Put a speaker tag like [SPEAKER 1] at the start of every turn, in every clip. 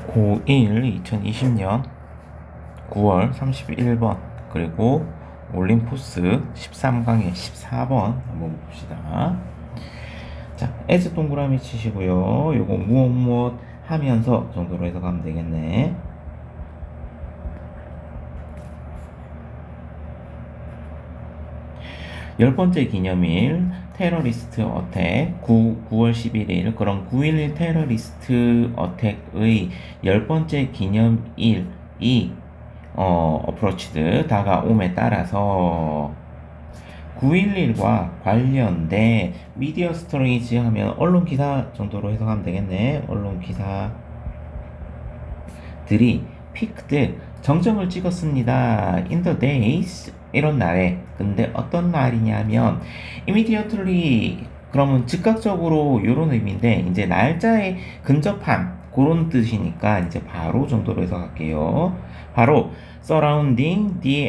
[SPEAKER 1] 고1 2020년 9월 31번 그리고 올림포스 13강의 14번 한번 봅시다. 자, as 동그라미 치시고요. 요거 무엇 무엇 하면서 정도로 해석하면 되겠네. 열 번째 기념일 테러리스트 어택 9월 11일 그럼 9.11 테러리스트 어택의 열 번째 기념일이 어프로치드 다가옴에 따라서 9.11과 관련된 미디어 스토리지 하면 언론 기사 정도로 해석하면 되겠네. 언론 기사들이 피크드 정점을 찍었습니다. In the days 이런 날에. 근데 어떤 날이냐면 immediately 그러면 즉각적으로 요런 의미인데 이제 날짜에 근접한 그런 뜻이니까 이제 바로 정도로 해석할게요. 바로 surrounding the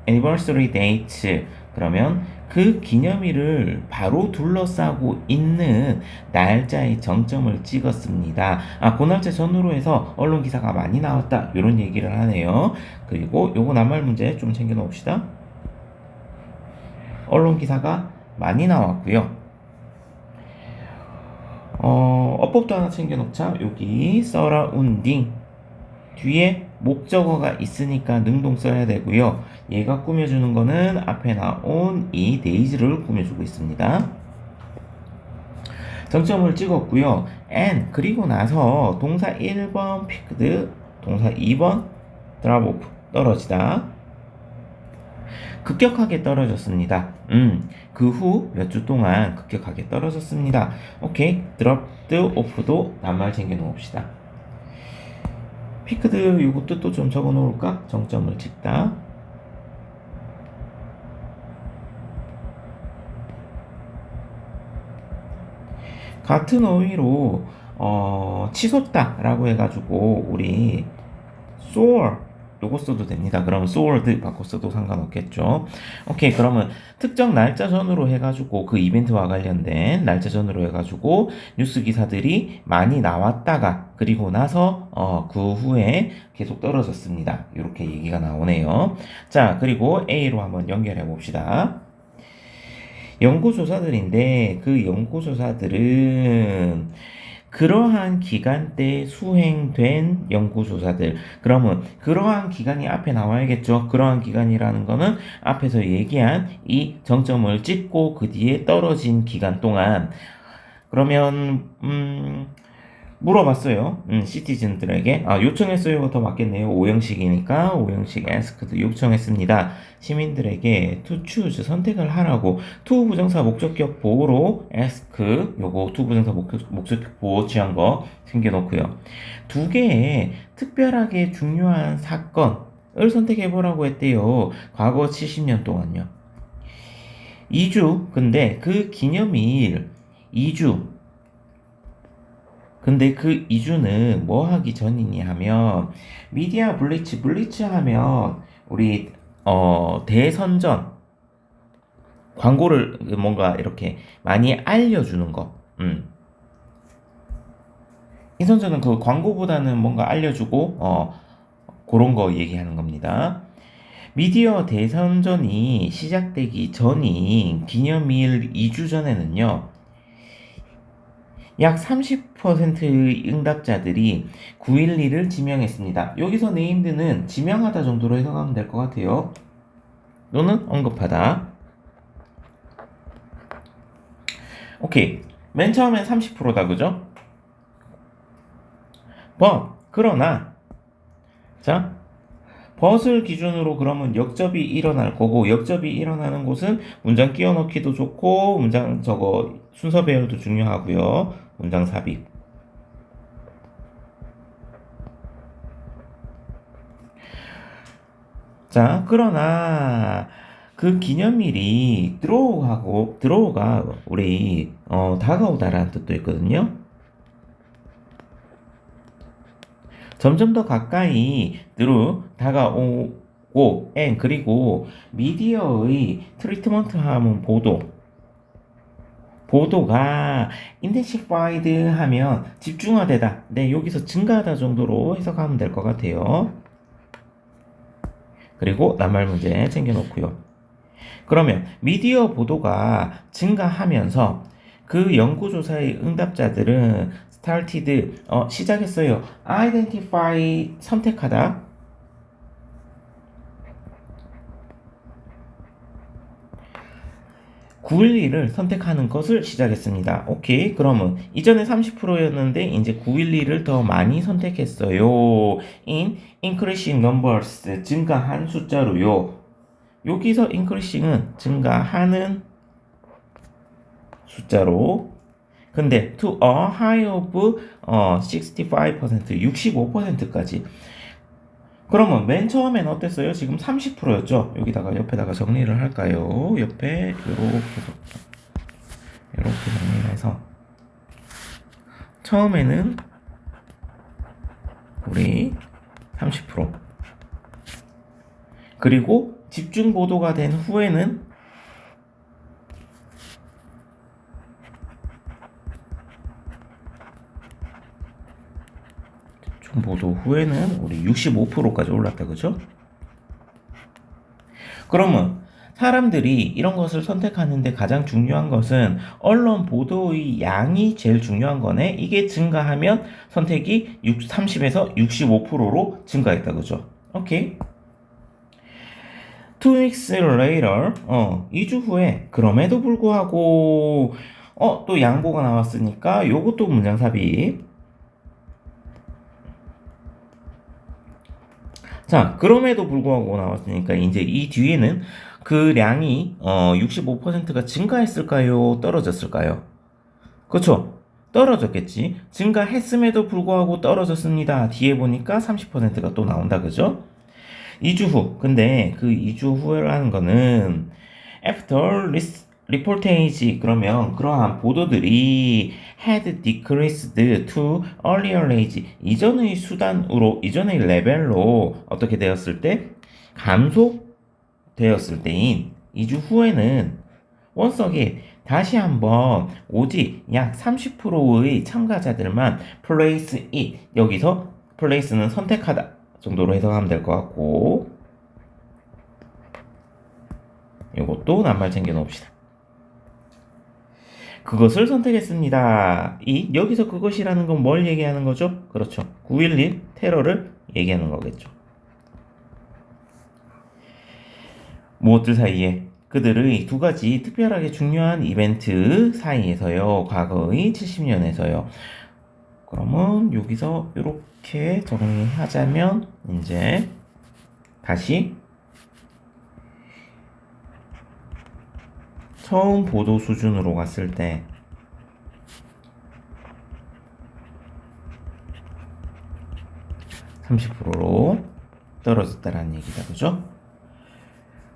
[SPEAKER 1] anniversary date 그러면 그 기념일을 바로 둘러싸고 있는 날짜의 정점을 찍었습니다. 그 날짜 전후로 해서 언론 기사가 많이 나왔다. 이런 얘기를 하네요. 그리고 요거 낱말 문제 좀 챙겨 놓읍시다. 언론 기사가 많이 나왔고요. 어법도 하나 챙겨 놓자. 여기 surrounding 뒤에 목적어가 있으니까 능동 써야 되고요. 얘가 꾸며주는 거는 앞에 나온 이 days를 꾸며주고 있습니다. 정점을 찍었고요. and 그리고 나서 동사 1번 picked, 동사 2번 drop off 떨어지다. 급격하게 떨어졌습니다. 그 후 몇 주 동안 급격하게 떨어졌습니다. 오케이, dropped off도 낱말 챙겨 놓읍시다. 피크드 요거 뜻도 좀 적어 놓을까? 정점을 찍다. 같은 어휘로 치솟다 라고 해가지고 우리 soar 요거 써도 됩니다. 그러면 soared 바꿔 써도 상관없겠죠. 오케이, 그러면 특정 날짜 전후로 해가지고 그 이벤트와 관련된 날짜 전후로 해가지고 뉴스 기사들이 많이 나왔다가 그리고 나서 그 후에 계속 떨어졌습니다. 이렇게 얘기가 나오네요. 자, 그리고 A로 한번 연결해 봅시다. 연구조사들인데 그 연구조사들은 그러한 기간대에 수행된 연구조사들. 그러면 그러한 기간이 앞에 나와야겠죠. 그러한 기간이라는 거는 앞에서 얘기한 이 정점을 찍고 그 뒤에 떨어진 기간 동안. 그러면 물어봤어요. 시티즌들에게. 요청했어요가 더 맞겠네요. 오형식이니까 오형식 asked 요청했습니다. 시민들에게 to choose 선택을 하라고 to 부정사 목적격 보호로 ask 요거 to 부정사 목적격 보호 취한 거 챙겨놓고요. 두 개의 특별하게 중요한 사건을 선택해보라고 했대요. 과거 70년 동안요. 2주 근데 그 기념일 2주 근데 그 2주는 뭐 하기 전이니 하면 미디어 블리츠 하면 우리 대선전 광고를 뭔가 이렇게 많이 알려주는 거. 이 선전은 그 광고보다는 뭔가 알려주고 그런 거 얘기하는 겁니다. 미디어 대선전이 시작되기 전인 기념일 2주 전에는요. 약 30%의 응답자들이 9.11을 지명했습니다. 여기서 네임드는 지명하다 정도로 해석하면 될 것 같아요. 또는 언급하다. 오케이. 맨 처음엔 30%다, 그죠? 그러나, 자, but을 기준으로 그러면 역접이 일어날 거고, 역접이 일어나는 곳은 문장 끼워 넣기도 좋고, 문장 순서 배열도 중요하고요. 문장 삽입. 자, 그러나 그 기념일이 드로우가 우리 다가오다라는 뜻도 있거든요. 점점 더 가까이 다가오고 그리고 미디어의 트리트먼트 하면 보도 보도가 intensified 하면 집중화되다. 네, 여기서 증가하다 정도로 해석하면 될 것 같아요. 그리고 낱말 문제 챙겨놓고요. 그러면 미디어 보도가 증가하면서 그 연구조사의 응답자들은 started, 시작했어요. identify, 선택하다. (912를) 선택하는 것을 시작했습니다. 오케이. 그러면 이전에 30%였는데 이제 (912를) 더 많이 선택했어요. in increasing numbers, 증가한 숫자로요. 여기서 increasing은 증가하는 숫자로. 근데 to a high of 65%, 65%까지. 그러면 맨 처음엔 어땠어요? 지금 30%였죠? 여기다가 옆에다가 정리를 할까요? 옆에 이렇게 정리를 해서 처음에는 우리 30%, 그리고 집중 보도가 된 후에는 보도 후에는 우리 65%까지 올랐다, 그죠? 그러면 사람들이 이런 것을 선택하는데 가장 중요한 것은 언론 보도의 양이 제일 중요한 거네. 이게 증가하면 선택이 30에서 65%로 증가했다, 그죠? 오케이. 2 weeks later, 2주 후에 그럼에도 불구하고 또 양보가 나왔으니까 요것도 문장 삽입. 자, 그럼에도 불구하고 나왔으니까 이제 이 뒤에는 그 량이 65%가 증가했을까요? 떨어졌을까요? 그쵸? 떨어졌겠지. 증가했음에도 불구하고 떨어졌습니다. 뒤에 보니까 30%가 또 나온다, 그죠? 2주 후. 근데 그 2주 후라는 거는 after reportage, 그러면 그러한 보도들이 had decreased to earlier age, 이전의 수단으로, 이전의 레벨로 어떻게 되었을 때? 감소되었을 때인 2주 후에는 once again, 다시 한번 오직 약 30%의 참가자들만 place it, 여기서 place는 선택하다 정도로 해석하면 될 것 같고, 이것도 낱말 챙겨 놓읍시다. 그것을 선택했습니다. 여기서 그것이라는 건 뭘 얘기하는 거죠? 그렇죠. 9.11 테러를 얘기하는 거겠죠. 무엇들 사이에? 그들의 두 가지 특별하게 중요한 이벤트 사이에서요. 과거의 70년에서요. 그러면 여기서 이렇게 정리하자면 이제 다시 처음 보도 수준으로 갔을 때 30%로 떨어졌다라는 얘기다, 그죠?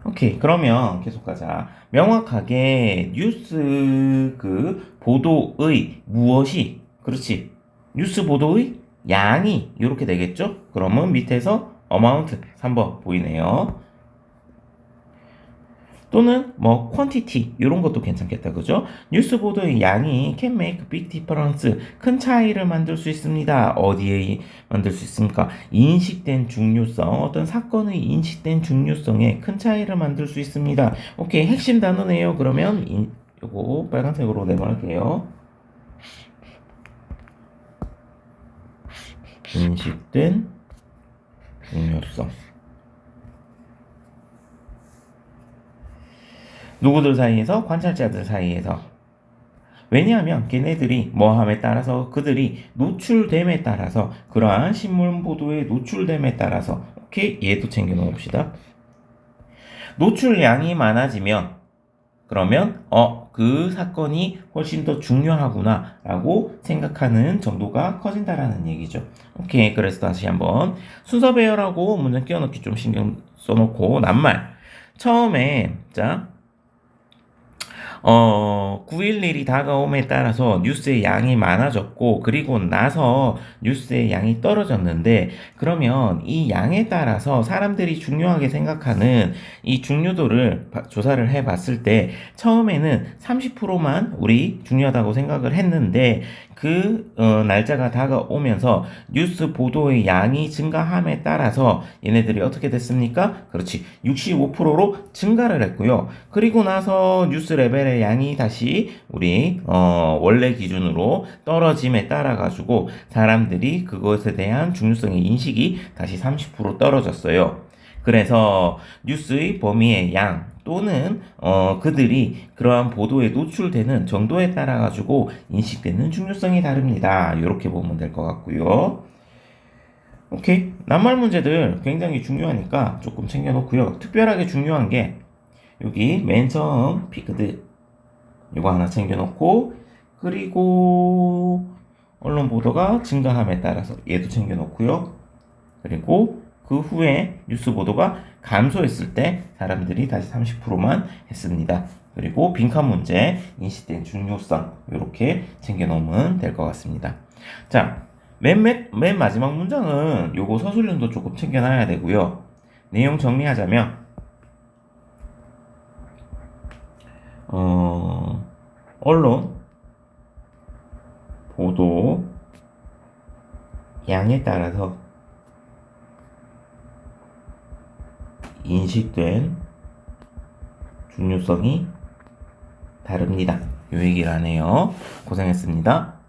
[SPEAKER 1] 오케이. 그러면 계속 가자. 명확하게 뉴스 그 보도의 무엇이, 그렇지, 뉴스 보도의 양이 이렇게 되겠죠? 그러면 밑에서 amount 3번 보이네요. 또는 뭐 quantity 이런 것도 괜찮겠다, 그죠? 뉴스 보도의 양이 can make big difference, 큰 차이를 만들 수 있습니다. 어디에 만들 수 있습니까? 인식된 중요성, 어떤 사건의 인식된 중요성에 큰 차이를 만들 수 있습니다. 오케이, 핵심 단어네요. 그러면 요거 빨간색으로 네모할게요. 인식된 중요성. 누구들 사이에서? 관찰자들 사이에서. 왜냐하면 걔네들이 뭐함에 따라서, 그들이 노출됨에 따라서, 그러한 신문 보도에 노출됨에 따라서. 오케이, 얘도 챙겨 놓읍시다. 노출량이 많아지면 그러면 그 사건이 훨씬 더 중요하구나 라고 생각하는 정도가 커진다라는 얘기죠. 오케이, 그래서 다시 한번 순서 배열하고 문장 끼워넣기 좀 신경 써놓고 낱말. 처음에 자 9.11이 다가옴에 따라서 뉴스의 양이 많아졌고, 그리고 나서 뉴스의 양이 떨어졌는데, 그러면 이 양에 따라서 사람들이 중요하게 생각하는 이 중요도를 조사를 해 봤을 때, 처음에는 30%만 우리 중요하다고 생각을 했는데, 날짜가 다가오면서 뉴스 보도의 양이 증가함에 따라서 얘네들이 어떻게 됐습니까? 그렇지. 65%로 증가를 했고요. 그리고 나서 뉴스 레벨의 양이 다시 우리 원래 기준으로 떨어짐에 따라 가지고 사람들이 그것에 대한 중요성의 인식이 다시 30% 떨어졌어요. 그래서 뉴스의 범위의 양 또는 그들이 그러한 보도에 노출되는 정도에 따라 가지고 인식되는 중요성이 다릅니다. 이렇게 보면 될 것 같고요. 오케이. 낱말 문제들 굉장히 중요하니까 조금 챙겨놓고요. 특별하게 중요한 게 여기 맨 처음 피크드 이거 하나 챙겨놓고, 그리고 언론 보도가 증가함에 따라서 얘도 챙겨놓고요. 그리고 그 후에 뉴스 보도가 감소했을 때 사람들이 다시 30%만 했습니다. 그리고 빈칸 문제, 인식된 중요성 이렇게 챙겨놓으면 될 것 같습니다. 자, 맨 마지막 문장은 요거 서술형도 조금 챙겨놔야 되고요. 내용 정리하자면 언론 보도 양에 따라서 인식된 중요성이 다릅니다. 요 얘기를 하네요. 고생했습니다.